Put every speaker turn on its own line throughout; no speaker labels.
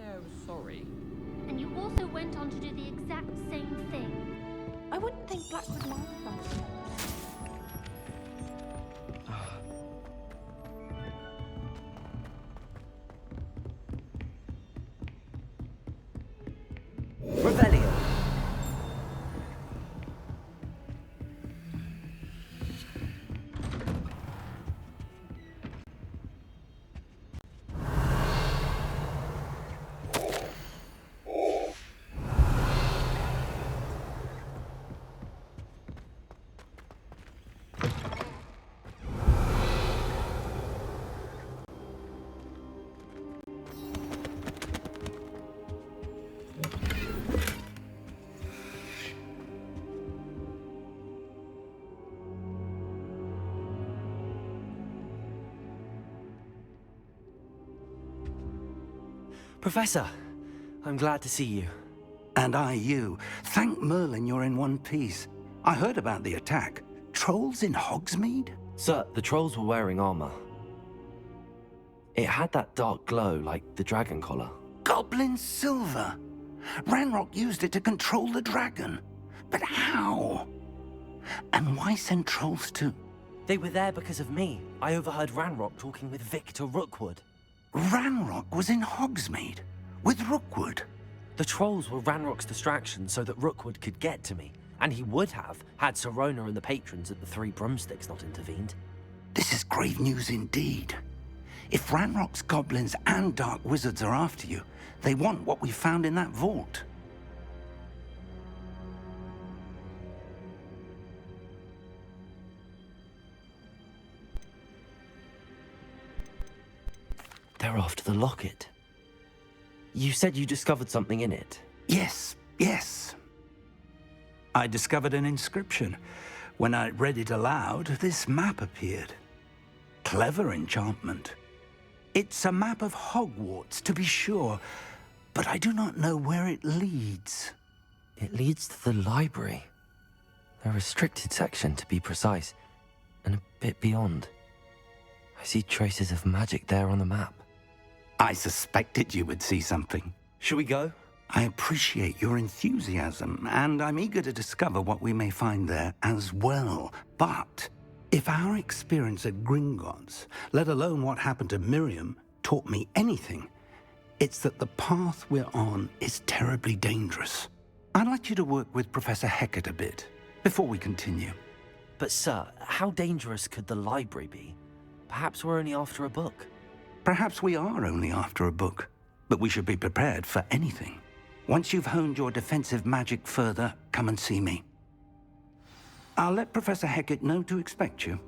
Oh, sorry.
And you also went on to do the exact same thing.
I wouldn't think Black would mind that.
Revelio.
Professor, I'm glad to see you.
And I you. Thank Merlin you're in one piece. I heard about the attack. Trolls in Hogsmeade?
Sir, the trolls were wearing armor. It had that dark glow like the dragon collar.
Goblin silver. Ranrock used it to control the dragon. But how? And why send trolls to...
They were there because of me. I overheard Ranrock talking with Victor Rookwood.
Ranrock was in Hogsmeade with Rookwood.
The trolls were Ranrock's distraction so that Rookwood could get to me. And he would have, had Sirona and the patrons at the Three Broomsticks not intervened.
This is grave news indeed. If Ranrock's goblins and dark wizards are after you, they want what we found in that vault.
They're after the locket. You said you discovered something in it.
Yes. I discovered an inscription. When I read it aloud, this map appeared. Clever enchantment. It's a map of Hogwarts, to be sure, but I do not know where it leads.
It leads to the library. A restricted section, to be precise, and a bit beyond. I see traces of magic there on the map.
I suspected you would see something.
Shall we go?
I appreciate your enthusiasm, and I'm eager to discover what we may find there as well. But if our experience at Gringotts, let alone what happened to Miriam, taught me anything, it's that the path we're on is terribly dangerous. I'd like you to work with Professor Hecat a bit before we continue.
But sir, how dangerous could the library be? Perhaps we're only after a book.
Perhaps we are only after a book, but we should be prepared for anything. Once you've honed your defensive magic further, come and see me. I'll let Professor Hecat know to expect you.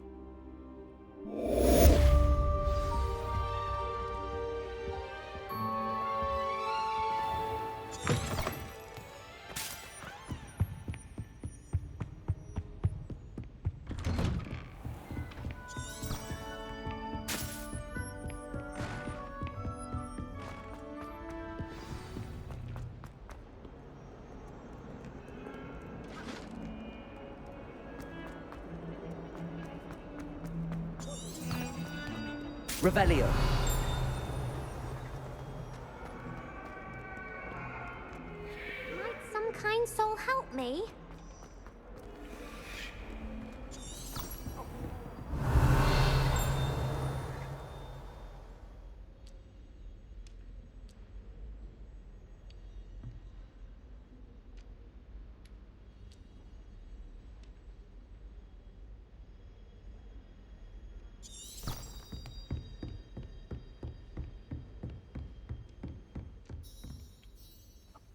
Revelio.
Might some kind soul help me?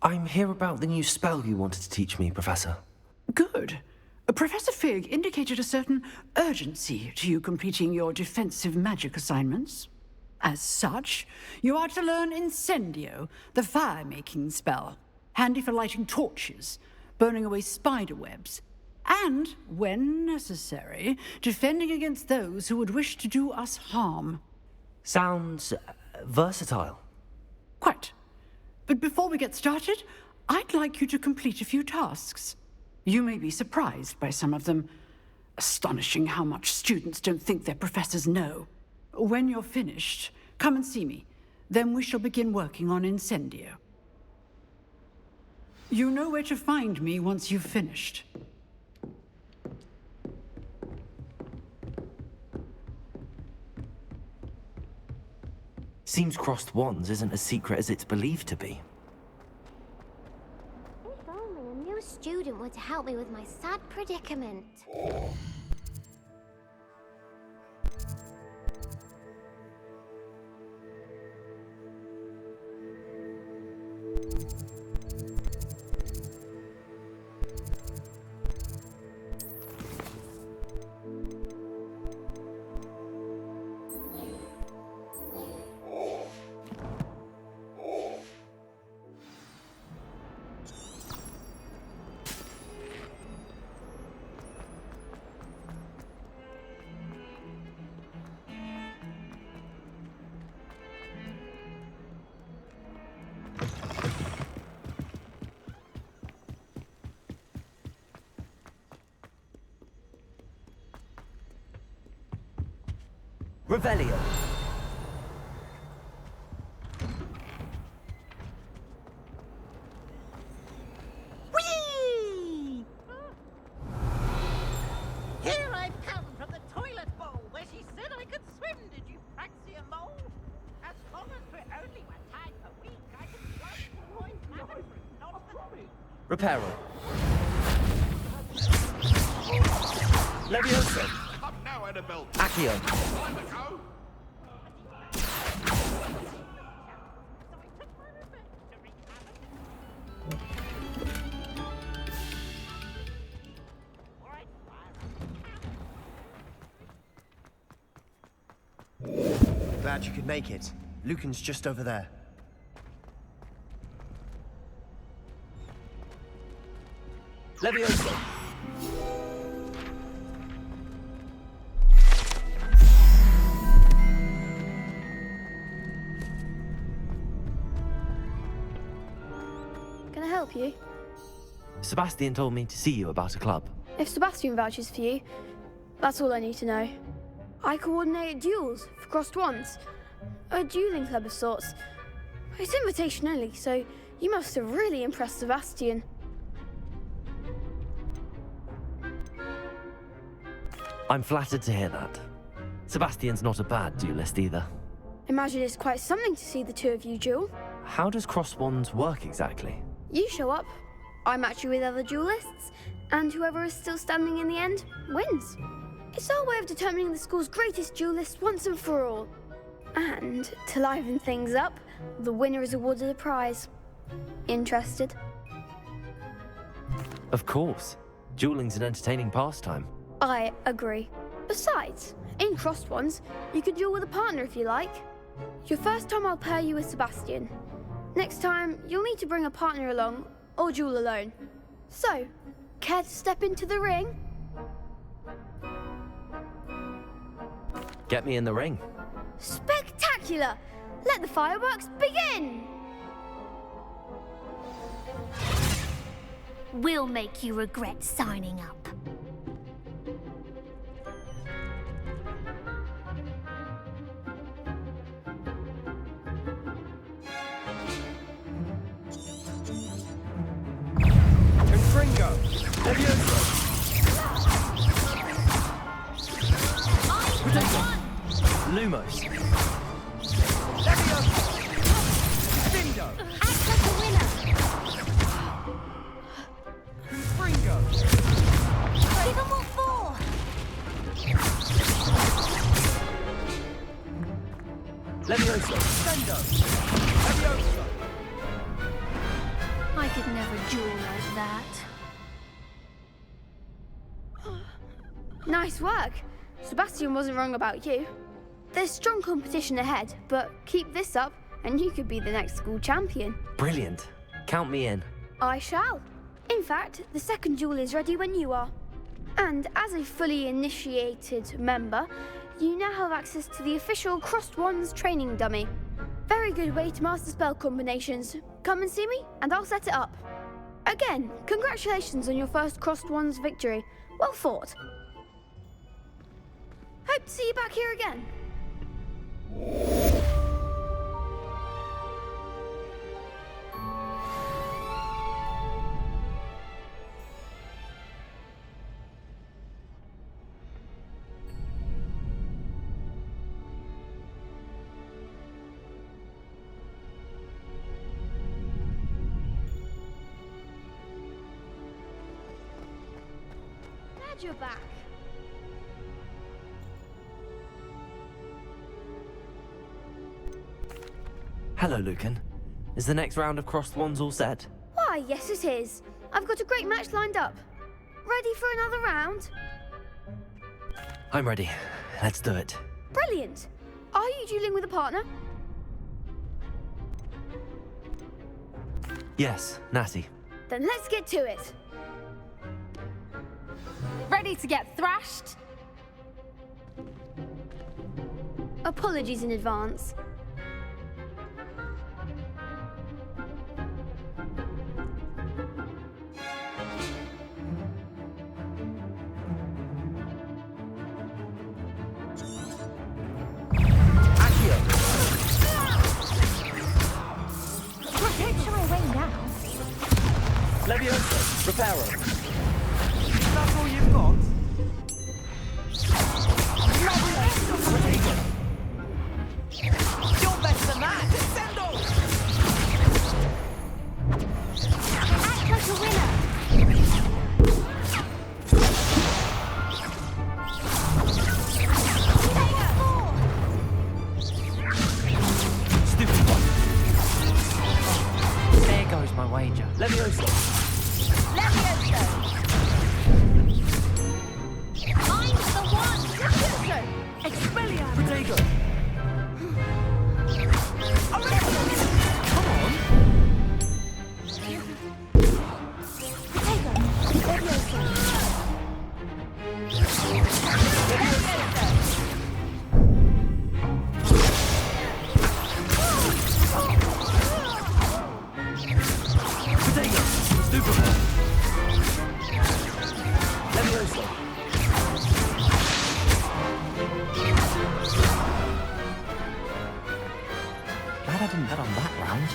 I'm here about the new spell you wanted to teach me, Professor.
Good. Professor Fig indicated a certain urgency to you completing your defensive magic assignments. As such, you are to learn Incendio, the fire-making spell, handy for lighting torches, burning away spider webs, and, when necessary, defending against those who would wish to do us harm.
Sounds versatile.
Quite. But before we get started, I'd like you to complete a few tasks. You may be surprised by some of them. Astonishing how much students don't think their professors know. When you're finished, come and see me. Then we shall begin working on Incendio. You know where to find me once you've finished.
Seems crossed wands isn't as secret as it's believed to be.
If only a new student were to help me with my sad predicament.
Revelio.
Whee! Here I've come from the toilet bowl where she said I could swim. Did you praxia mole? As long as we're only one time a week, I can fly to Point Maverick, not the
Reparo. Levioso.
Come now, Annabelle.
Accio.
Time to go.
So I took my revenge to wreak havoc. All right, fire.
Glad you could make it. Lucan's just over there.
Levioso.
Can I help you?
Sebastian told me to see you about a club.
If Sebastian vouches for you, that's all I need to know. I coordinate duels for crossed wands. A dueling club of sorts. It's invitation only, so you must have really impressed Sebastian.
I'm flattered to hear that. Sebastian's not a bad duelist either.
Imagine it's quite something to see the two of you duel.
How does crossed wands work exactly?
You show up, I match you with other duelists, and whoever is still standing in the end wins. It's our way of determining the school's greatest duelist once and for all. And to liven things up, the winner is awarded a prize. Interested?
Of course. Dueling's an entertaining pastime.
I agree. Besides, in crossed ones, you can duel with a partner if you like. Your first time I'll pair you with Sebastian. Next time, you'll need to bring a partner along, or duel alone. So, care to step into the ring?
Get me in the ring.
Spectacular! Let the fireworks begin!
We'll make you regret signing up.
Confringo. Levioso. Lumos. Levioso. Bindo.
Act like a winner!
Confringo.
Give 'em what for!
Levioso. Stendo. Levioso.
I could never duel like that.
Nice work. Sebastian wasn't wrong about you. There's strong competition ahead, but keep this up and you could be the next school champion.
Brilliant. Count me in.
I shall. In fact, the second duel is ready when you are. And as a fully initiated member, you now have access to the official Crossed Wands training dummy. Very good way to master spell combinations. Come and see me, and I'll set it up. Again, congratulations on your first Crossed Wands victory. Well fought. Hope to see you back here again. glad you're back.
Hello, Lucan. Is the next round of crossed wands all set?
Why, yes it is. I've got a great match lined up. Ready for another round?
I'm ready. Let's do it.
Brilliant. Are you dueling with a partner?
Yes, Natty.
Then let's get to it.
Ready to get thrashed?
Apologies in advance.
Levioso, Reparo. That's all you've got? You're better than that! Descendo!
Act like a winner.
Stupid one. There goes my wager.
Levioso.
Levioso! I'm the one! Levioso! Expelliarmus!
Protego. Protego. Stupid one. Levioso.
Glad I didn't bet on that round.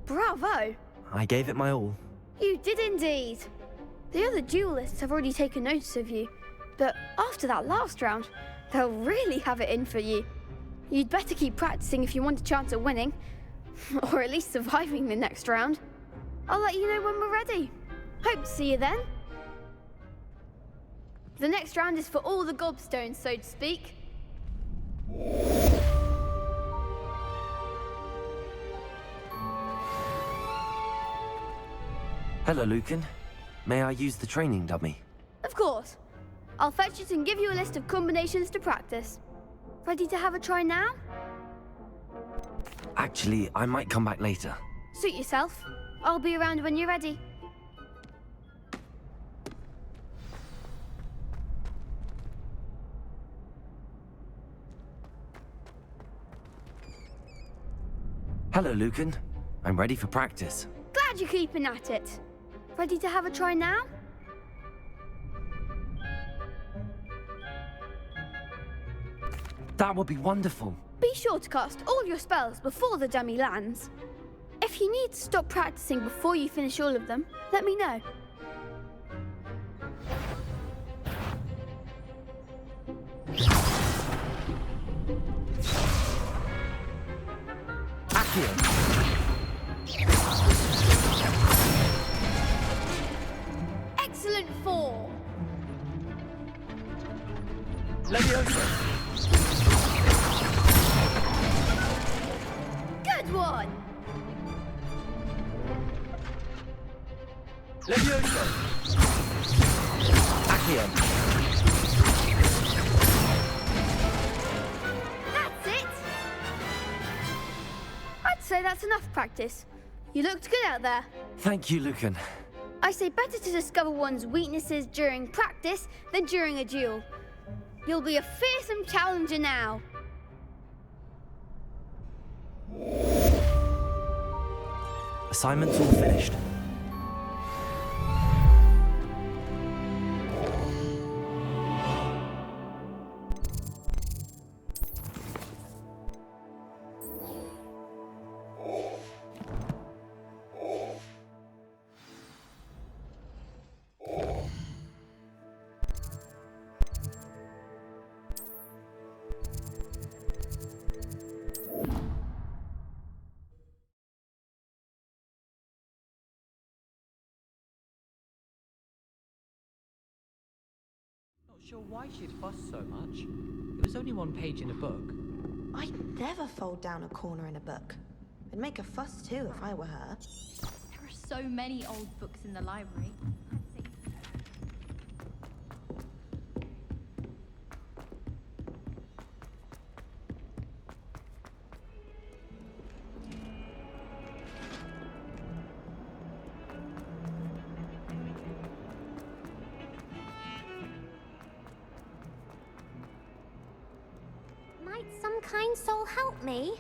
Bravo.
I gave it my all.
You did indeed. The other duelists have already taken notice of you, but after that last round, they'll really have it in for you. You'd better keep practicing if you want a chance at winning, or at least surviving the next round. I'll let you know when we're ready. Hope to see you then. The next round is for all the gobstones, so to speak.
Hello, Lucan. May I use the training dummy?
Of course. I'll fetch it and give you a list of combinations to practice. Ready to have a try now?
Actually, I might come back later.
Suit yourself. I'll be around when you're ready.
Hello, Lucan. I'm ready for practice.
Glad you're keeping at it. Ready to have a try now?
That would be wonderful.
Be sure to cast all your spells before the dummy lands. If you need to stop practicing before you finish all of them, let me know. Excellent form.
Levioso.
Good one.
Levioso.
Accio.
That's it. I'd say that's enough practice. You looked good out there.
Thank you, Lucan.
I say better to discover one's weaknesses during practice than during a duel. You'll be a fearsome challenger now.
Assignment's all finished.
Not sure why she'd fuss so much. It was only one page in a book.
I'd never fold down a corner in a book. I'd make a fuss too if I were her.
There are so many old books in the library.
Might some kind soul help me?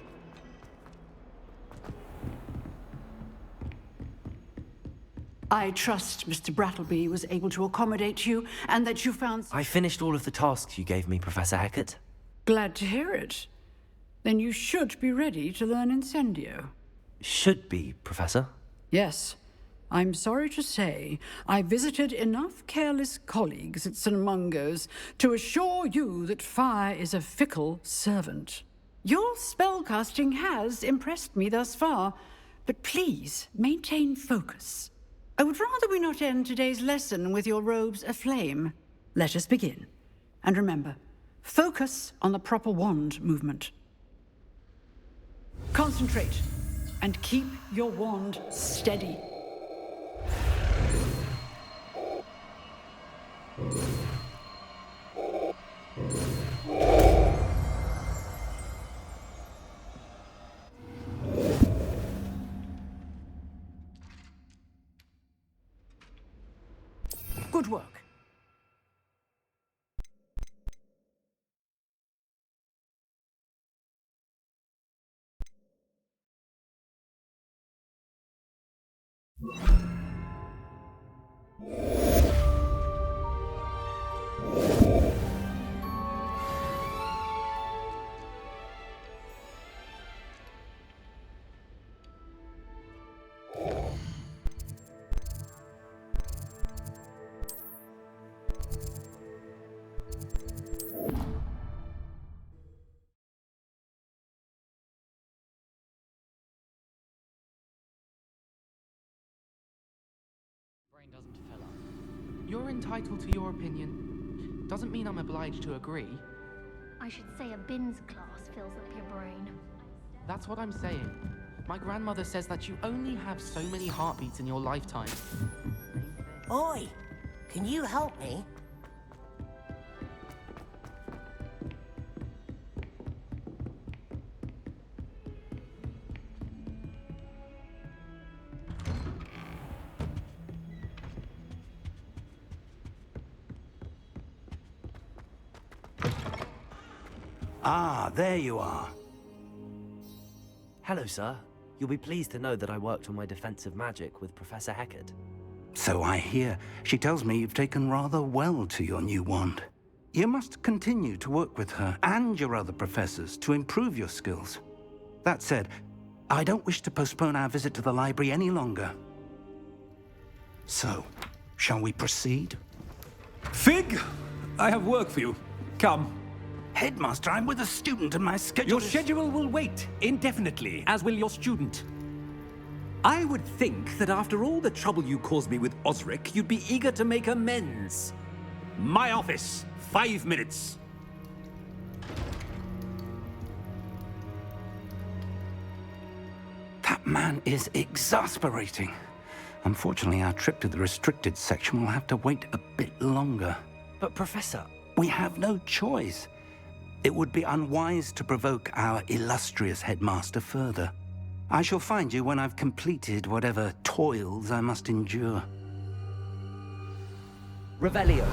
I trust Mr. Brattleby was able to accommodate you and that you found...
I finished all of the tasks you gave me, Professor Hecat.
Glad to hear it. Then you should be ready to learn Incendio.
Should be, Professor.
Yes. I'm sorry to say, I visited enough careless colleagues at St. Mungo's to assure you that fire is a fickle servant. Your spellcasting has impressed me thus far, but please maintain focus. I would rather we not end today's lesson with your robes aflame. Let us begin. And remember, focus on the proper wand movement. Concentrate, and keep your wand steady. Good work.
Brain doesn't fill up. You're entitled to your opinion. Doesn't mean I'm obliged to agree.
I should say a bins class fills up your brain.
That's what I'm saying. My grandmother says that you only have so many heartbeats in your lifetime.
Oi, can you help me?
Ah, there you are.
Hello, sir. You'll be pleased to know that I worked on my defensive magic with Professor Hecat.
So I hear. She tells me you've taken rather well to your new wand. You must continue to work with her and your other professors to improve your skills. That said, I don't wish to postpone our visit to the library any longer. So, shall we proceed?
Fig, I have work for you. Come.
Headmaster, I'm with a student and my schedule
Your schedule will wait indefinitely, as will your student. I would think that after all the trouble you caused me with Osric, you'd be eager to make amends. My office, 5 minutes.
That man is exasperating. Unfortunately, our trip to the restricted section will have to wait a bit longer.
But, Professor...
We have no choice. It would be unwise to provoke our illustrious headmaster further. I shall find you when I've completed whatever toils I must endure.
Revelio.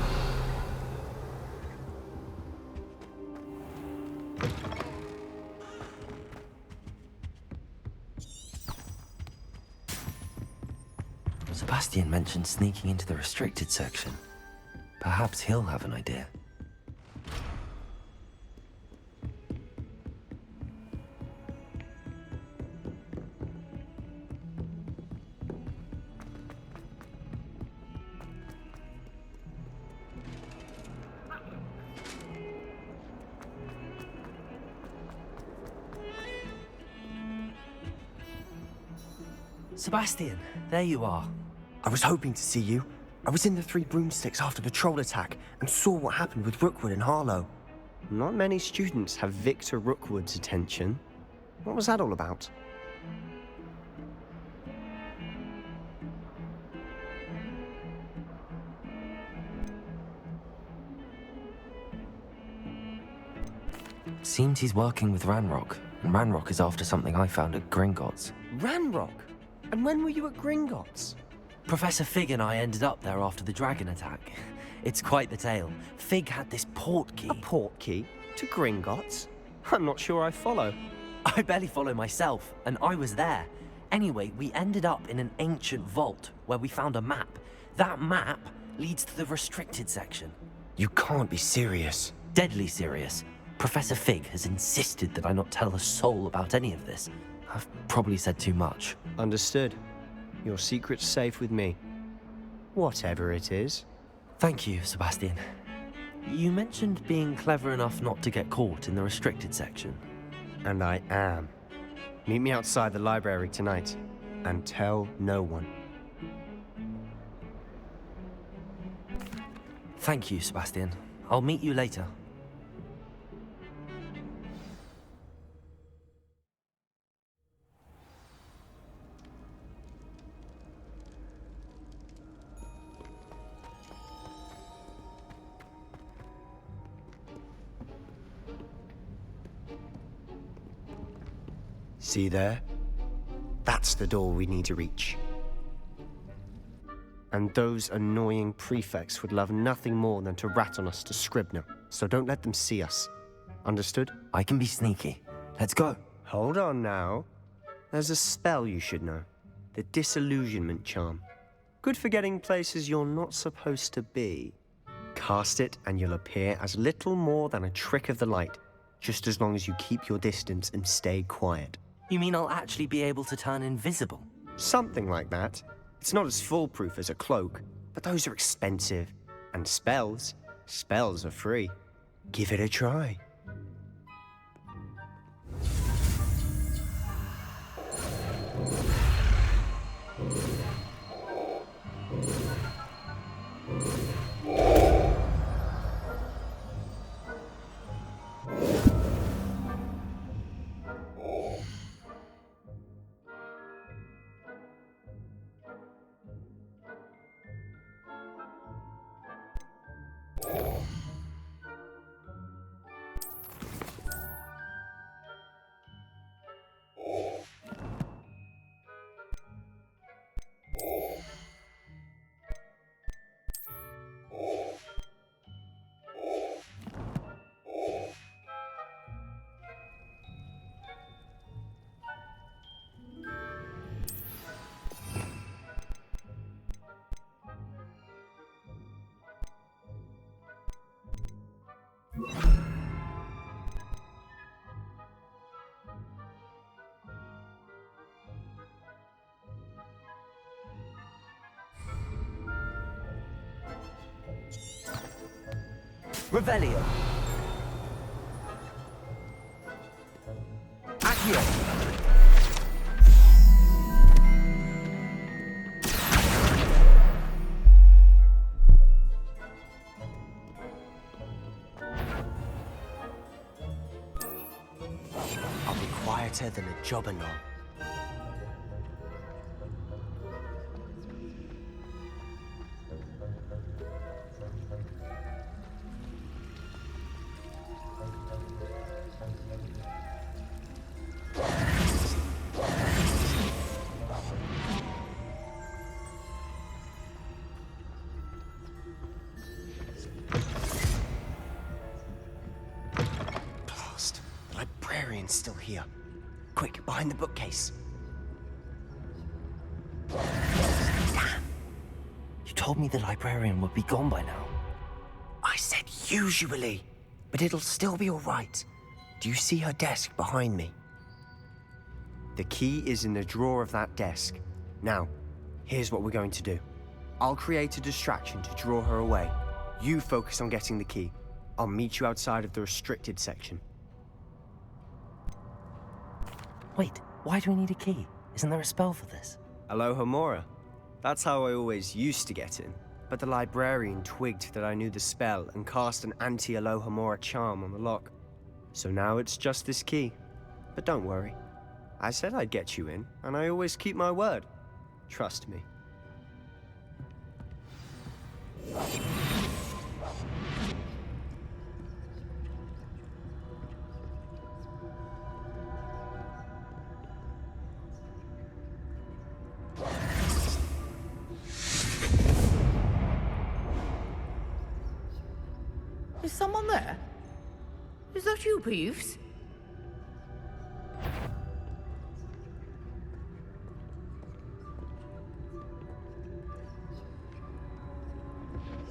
Sebastian mentioned sneaking into the restricted section. Perhaps he'll have an idea. Sebastian, there you are.
I was hoping to see you. I was in the Three Broomsticks after the troll attack and saw what happened with Rookwood and Harlow. Not many students have Victor Rookwood's attention. What was that all about?
Seems he's working with Ranrock, and Ranrock is after something I found at Gringotts.
Ranrock? And when were you at Gringotts?
Professor Fig and I ended up there after the dragon attack. It's quite the tale. Fig had this port key.
A port key? To Gringotts? I'm not sure I follow.
I barely follow myself, and I was there. Anyway, we ended up in an ancient vault where we found a map. That map leads to the restricted section.
You can't be serious.
Deadly serious. Professor Fig has insisted that I not tell a soul about any of this. I've probably said too much.
Understood. Your secret's safe with me. Whatever it is.
Thank you, Sebastian. You mentioned being clever enough not to get caught in the restricted section.
And I am. Meet me outside the library tonight, and tell no one.
Thank you, Sebastian. I'll meet you later.
See there? That's the door we need to reach. And those annoying prefects would love nothing more than to rat on us to Scribner, so don't let them see us. Understood?
I can be sneaky. Let's go.
Hold on now. There's a spell you should know. The Disillusionment Charm. Good for getting places you're not supposed to be. Cast it and you'll appear as little more than a trick of the light, just as long as you keep your distance and stay quiet.
You mean I'll actually be able to turn invisible?
Something like that. It's not as foolproof as a cloak, but those are expensive. And spells are free. Give it a try.
Revelio. Accio.
I'll be quieter than a jobberknoll. Still here. Quick, behind the bookcase.
Damn! You told me the librarian would be gone by now.
I said usually, but it'll still be all right. Do you see her desk behind me? The key is in the drawer of that desk. Now, here's what we're going to do. I'll create a distraction to draw her away. You focus on getting the key. I'll meet you outside of the restricted section.
Wait, why do we need a key? Isn't there a spell for this?
Alohomora. That's how I always used to get in. but the librarian twigged that I knew the spell and cast an anti-Alohomora charm on the lock. So now it's just this key. But don't worry. I said I'd get you in, and I always keep my word. Trust me.
Is someone there? Is that you, Peeves?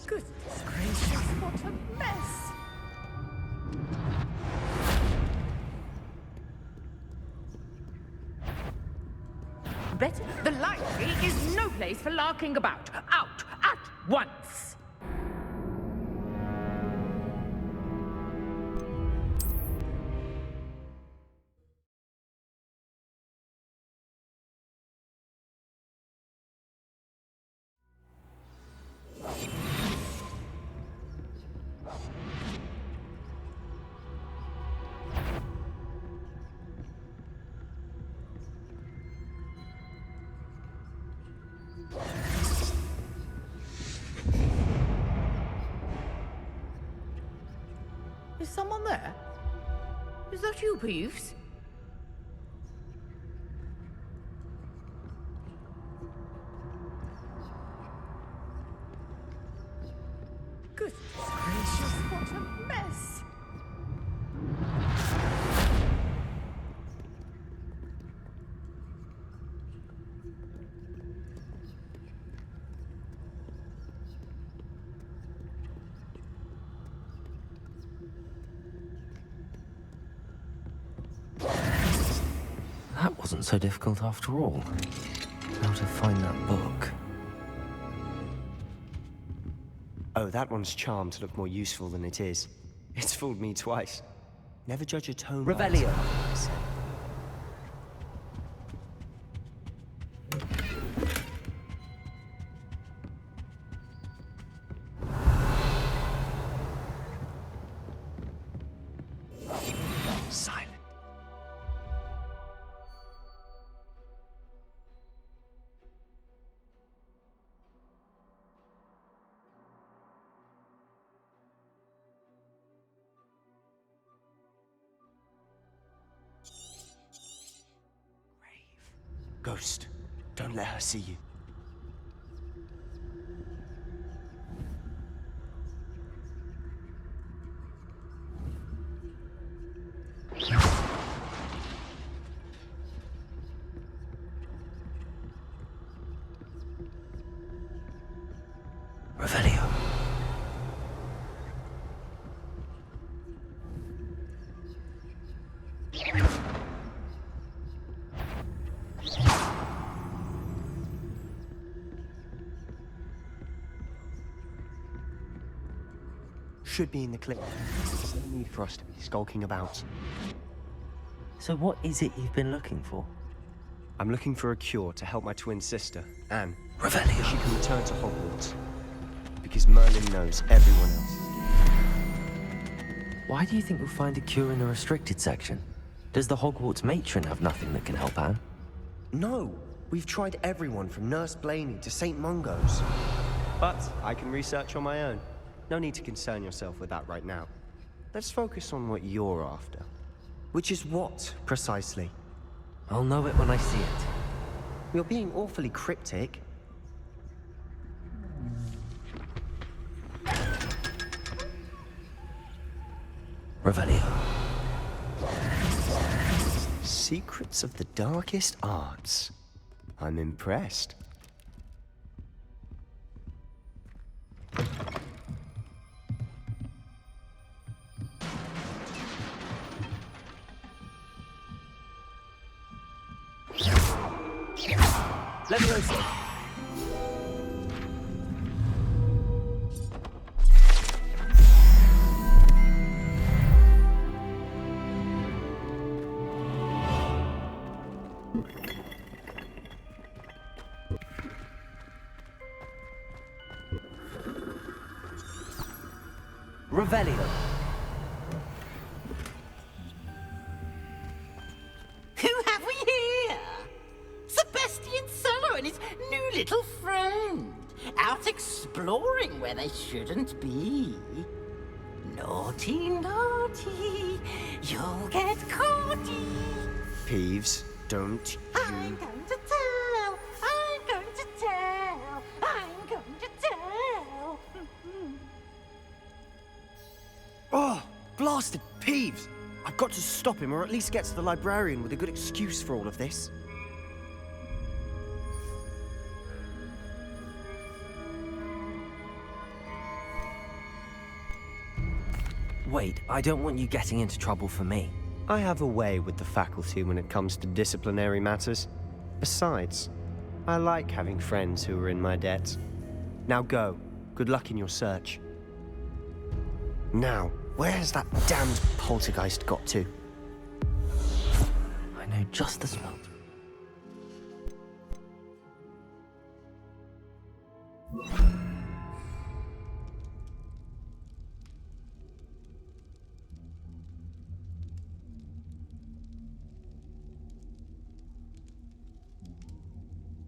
Goodness gracious, what a mess! Betty, the library is no place for larking about. Out at once! Is someone there? Is that you, Peeves? Goodness gracious, what a mess!
That wasn't so difficult after all. How to find that book.
Oh, that one's charmed to look more useful than it is. It's fooled me twice. Never judge a tone by its
Revelio.
I said. Silent. Ghost, don't let her see you.
Revelio.
Should be in the clip. There's no need for us to be skulking about.
So what is it you've been looking for?
I'm looking for a cure to help my twin sister, Anne.
Revelio.
So she can return to Hogwarts. Because Merlin knows everyone else.
Why do you think we'll find a cure in the restricted section? Does the Hogwarts matron have nothing that can help Anne?
No! We've tried everyone from Nurse Blaney to St. Mungo's. But I can research on my own. No need to concern yourself with that right now. Let's focus on what you're after. Which is what, precisely?
I'll know it when I see it.
You're being awfully cryptic.
Revelio.
Secrets of the darkest arts. I'm impressed.
Levioso.
Revelio.
Who have we here? Sebastian Cello and his new little friend. Out exploring where they shouldn't be. Naughty, naughty, you'll get caughty.
Peeves, don't you...
I'm going to tell, I'm going to tell, I'm going to tell.
Oh, blasted Peeves! I've got to stop him, or at least get to the librarian with a good excuse for all of this.
Wait, I don't want you getting into trouble for me.
I have a way with the faculty when it comes to disciplinary matters. Besides, I like having friends who are in my debt. Now go. Good luck in your search. Now, where has that damned poltergeist got to?
I know just the spot.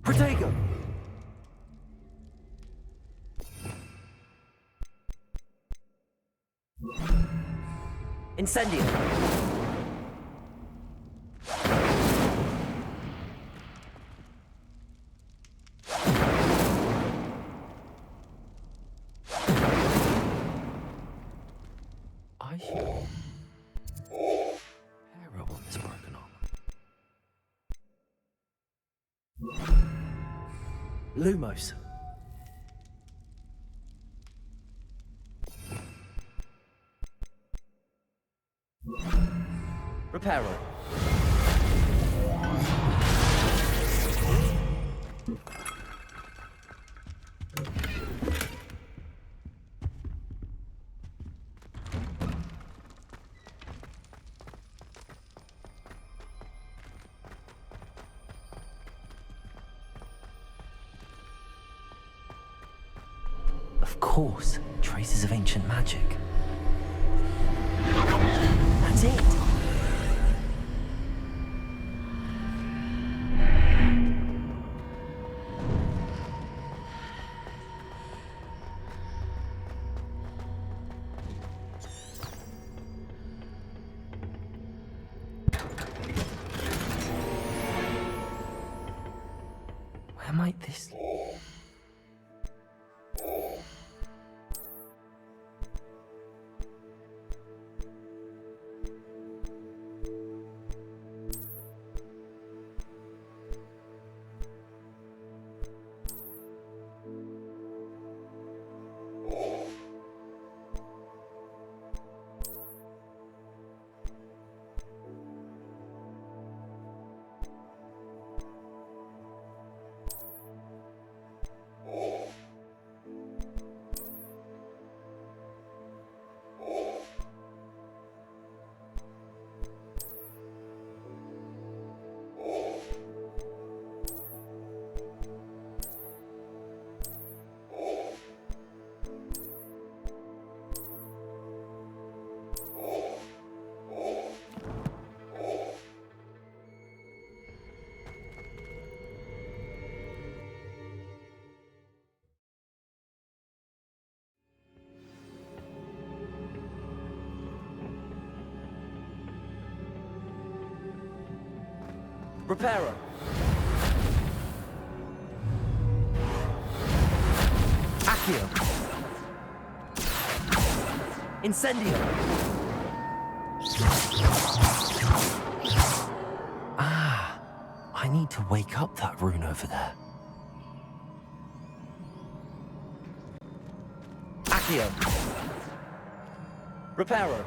Protego! Incendio! I hear arrow on this broken arm. Lumos. Reparo. Of course, traces of ancient magic. That's it. Where might this... Reparo. Accio. Incendio. Ah, I need to wake up that rune over there. Accio. Reparo.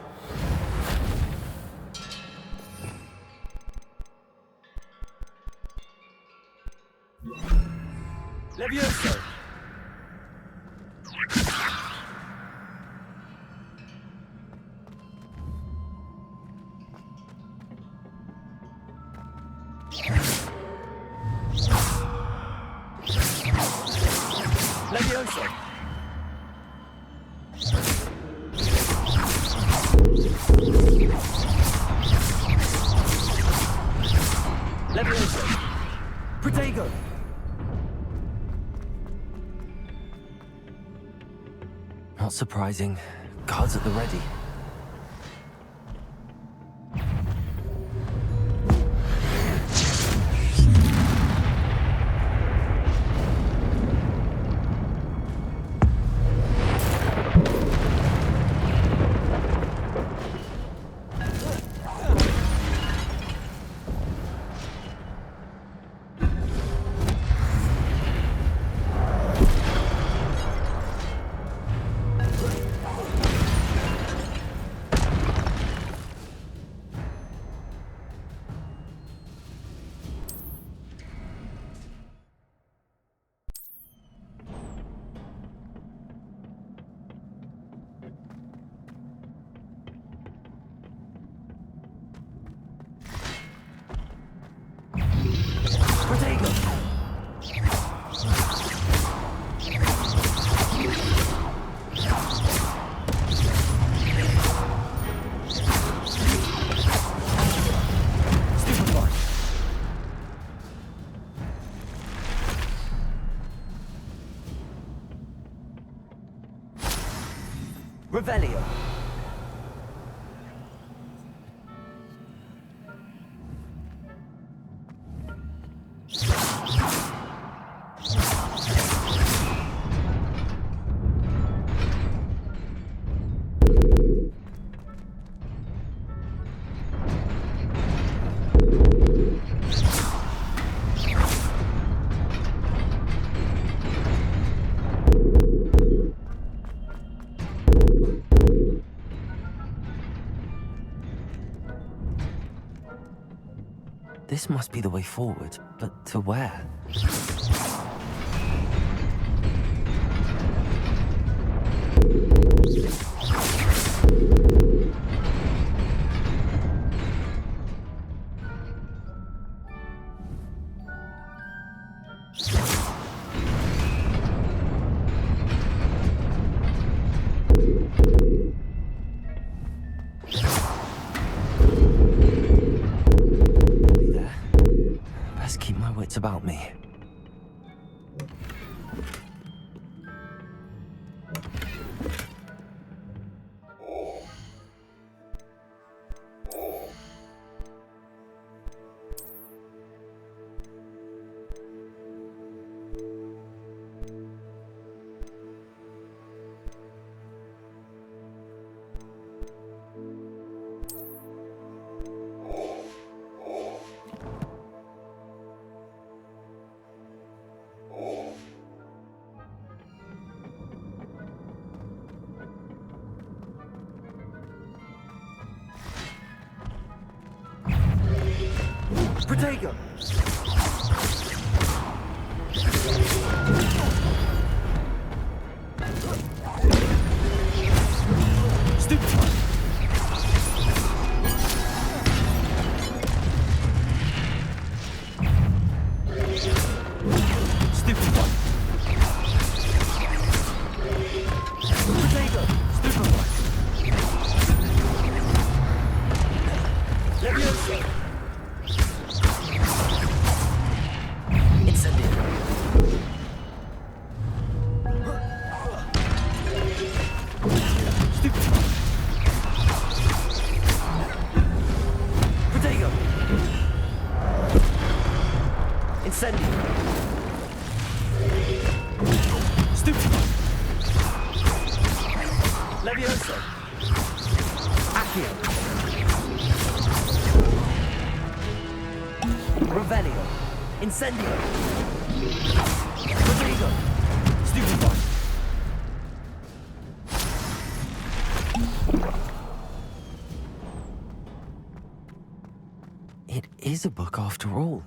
Levioso! Levioso!
Protego!
Not surprising. Guards at the ready.
Revelio.
This must be the way forward, but to where? Keep my wits about me.
Protego!
Levioso. Accio. Revelio. Incendio. Rodrigo. Stupefy.
It is a book after all.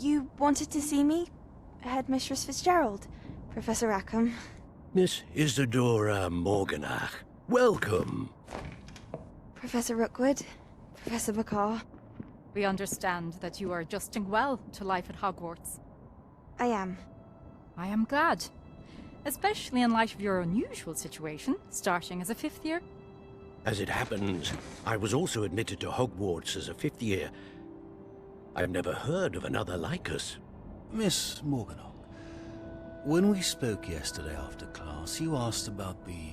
You wanted to see me? Headmistress Fitzgerald, Professor Rackham.
Miss Isadora Morganach, welcome.
Professor Rookwood, Professor McCaw.
We understand that you are adjusting well to life at Hogwarts.
I am.
I am glad. Especially in light of your unusual situation, starting as a 5th year.
As it happens, I was also admitted to Hogwarts as a 5th year. I've never heard of another like us.
Miss Morganach, when we spoke yesterday after class, you asked about the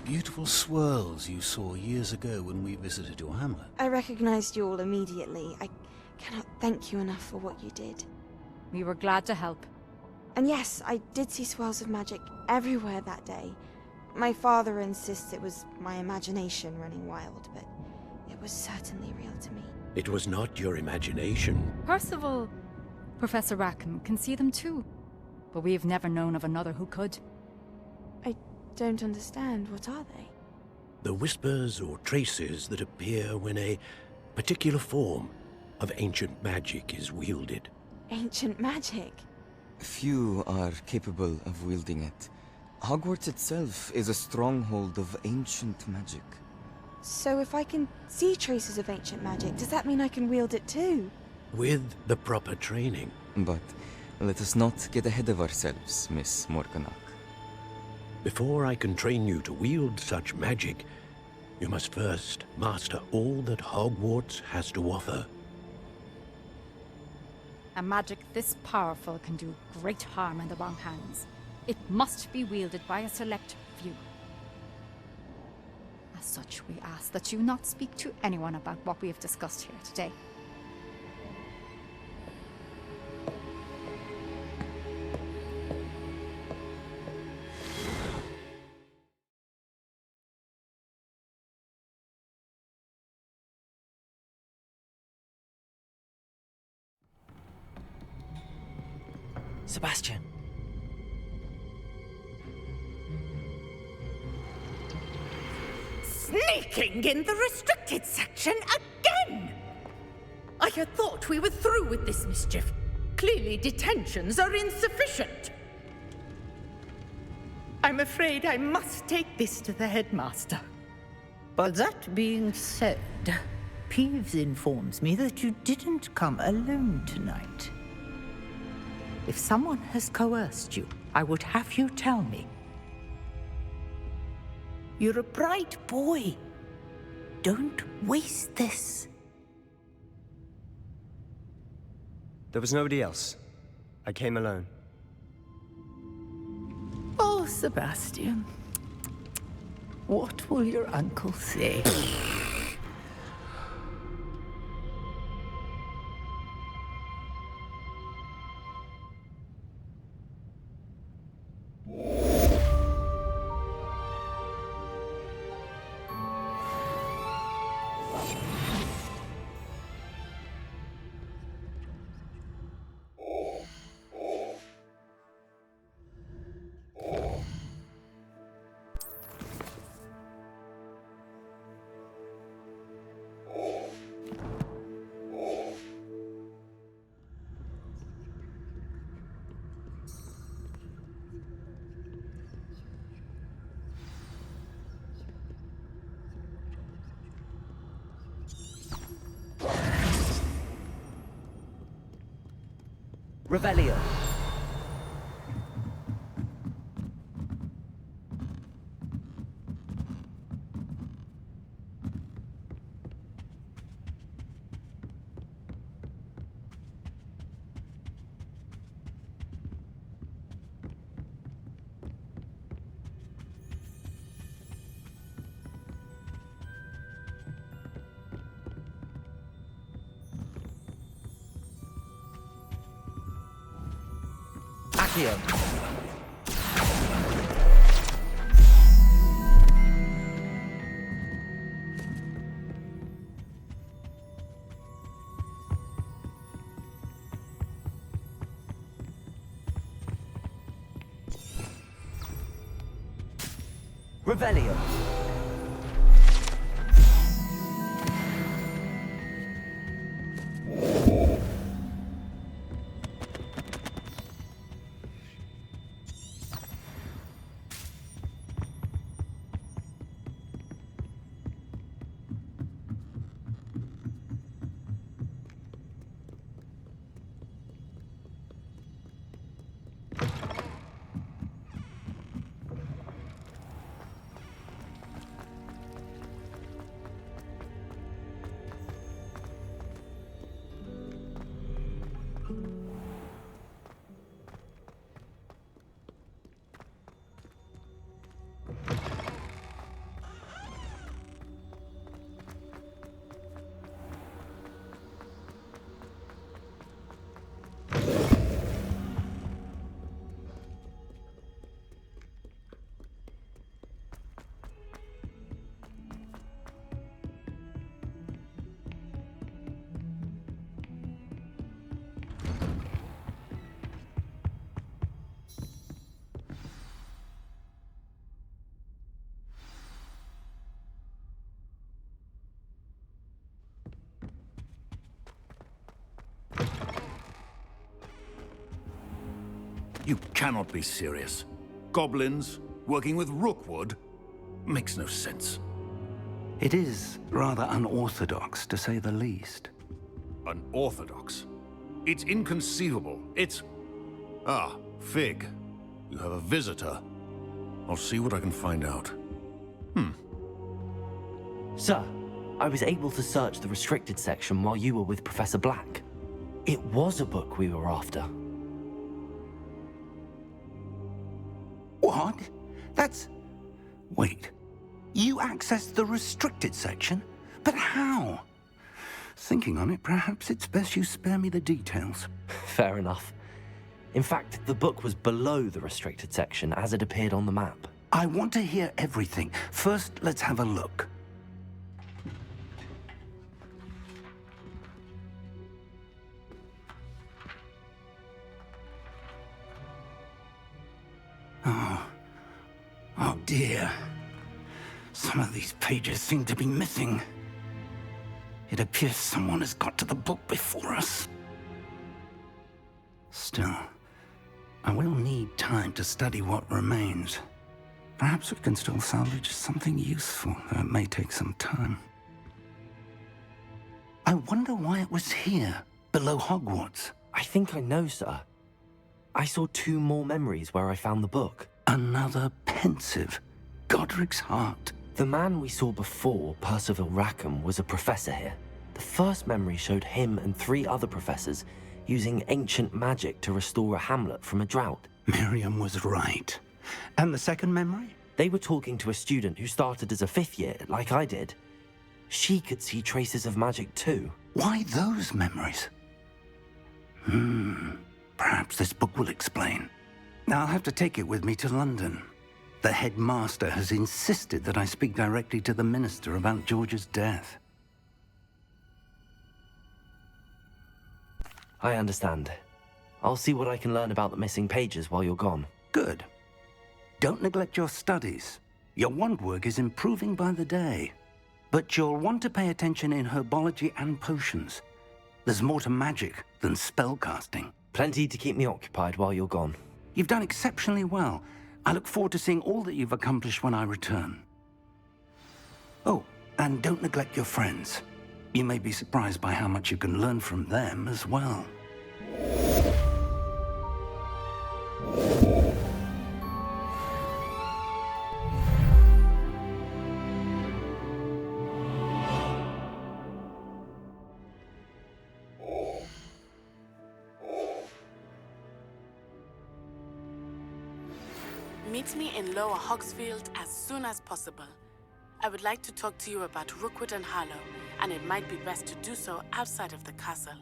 beautiful swirls you saw years ago when we visited your hamlet.
I recognized you all immediately. I cannot thank you enough for what you did.
We were glad to help.
And yes, I did see swirls of magic everywhere that day. My father insists it was my imagination running wild, but it was certainly real to me.
It was not your imagination.
Percival, Professor Rackham can see them too. But we have never known of another who could.
I don't understand. What are they?
The whispers or traces that appear when a particular form of ancient magic is wielded.
Ancient magic?
Few are capable of wielding it. Hogwarts itself is a stronghold of ancient magic.
So if I can see traces of ancient magic, does that mean I can wield it too?
With the proper training.
But let us not get ahead of ourselves, Miss Morganach.
Before I can train you to wield such magic, you must first master all that Hogwarts has to offer.
A magic this powerful can do great harm in the wrong hands. It must be wielded by a select few. As such, we ask that you not speak to anyone about what we have discussed here today.
Sebastian.
Sneaking in the restricted section again! I had thought we were through with this mischief. Clearly detentions are insufficient. I'm afraid I must take this to the headmaster.
But that being said, Peeves informs me that you didn't come alone tonight. If someone has coerced you, I would have you tell me. You're a bright boy. Don't waste this.
There was nobody else. I came alone.
Oh, Sebastian. What will your uncle say?
Revelio. Accio. Revelio.
You cannot be serious. Goblins working with Rookwood? Makes no sense.
It is rather unorthodox, to say the least.
Unorthodox? It's inconceivable. It's... Ah, Fig. You have a visitor. I'll see what I can find out.
Sir, I was able to search the restricted section while you were with Professor Black. It was a book we were after.
What? That's... Wait. You accessed the restricted section? But how? Thinking on it, perhaps it's best you spare me the details.
Fair enough. In fact, the book was below the restricted section as it appeared on the map.
I want to hear everything. First, let's have a look. Oh dear. Some of these pages seem to be missing. It appears someone has got to the book before us. Still, I will need time to study what remains. Perhaps we can still salvage something useful, though it may take some time. I wonder why it was here, below Hogwarts.
I think I know, sir. I saw 2 more memories where I found the book.
Another pensive. Godric's heart.
The man we saw before, Percival Rackham, was a professor here. The first memory showed him and 3 other professors using ancient magic to restore a hamlet from a drought.
Miriam was right. And the second memory?
They were talking to a student who started as a 5th year, like I did. She could see traces of magic too.
Why those memories? Perhaps this book will explain. I'll have to take it with me to London. The headmaster has insisted that I speak directly to the minister about George's death.
I understand. I'll see what I can learn about the missing pages while you're gone.
Good. Don't neglect your studies. Your wand work is improving by the day. But you'll want to pay attention in herbology and potions. There's more to magic than spellcasting.
Plenty to keep me occupied while you're gone.
You've done exceptionally well. I look forward to seeing all that you've accomplished when I return. Oh, and don't neglect your friends. You may be surprised by how much you can learn from them as well.
Meet me in Lower Hogsfield as soon as possible. I would like to talk to you about Rookwood and Harlow, and it might be best to do so outside of the castle.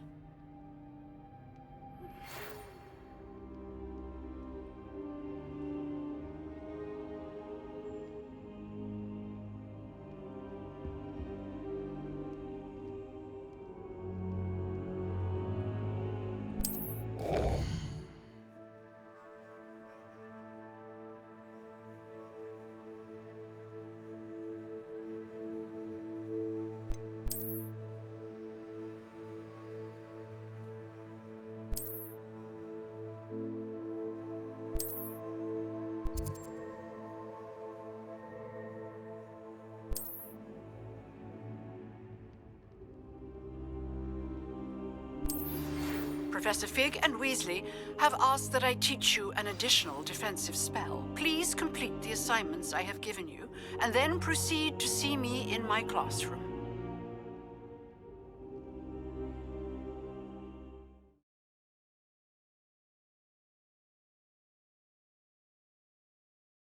Professor Fig and Weasley have asked that I teach you an additional defensive spell. Please complete the assignments I have given you, and then proceed to see me in my classroom.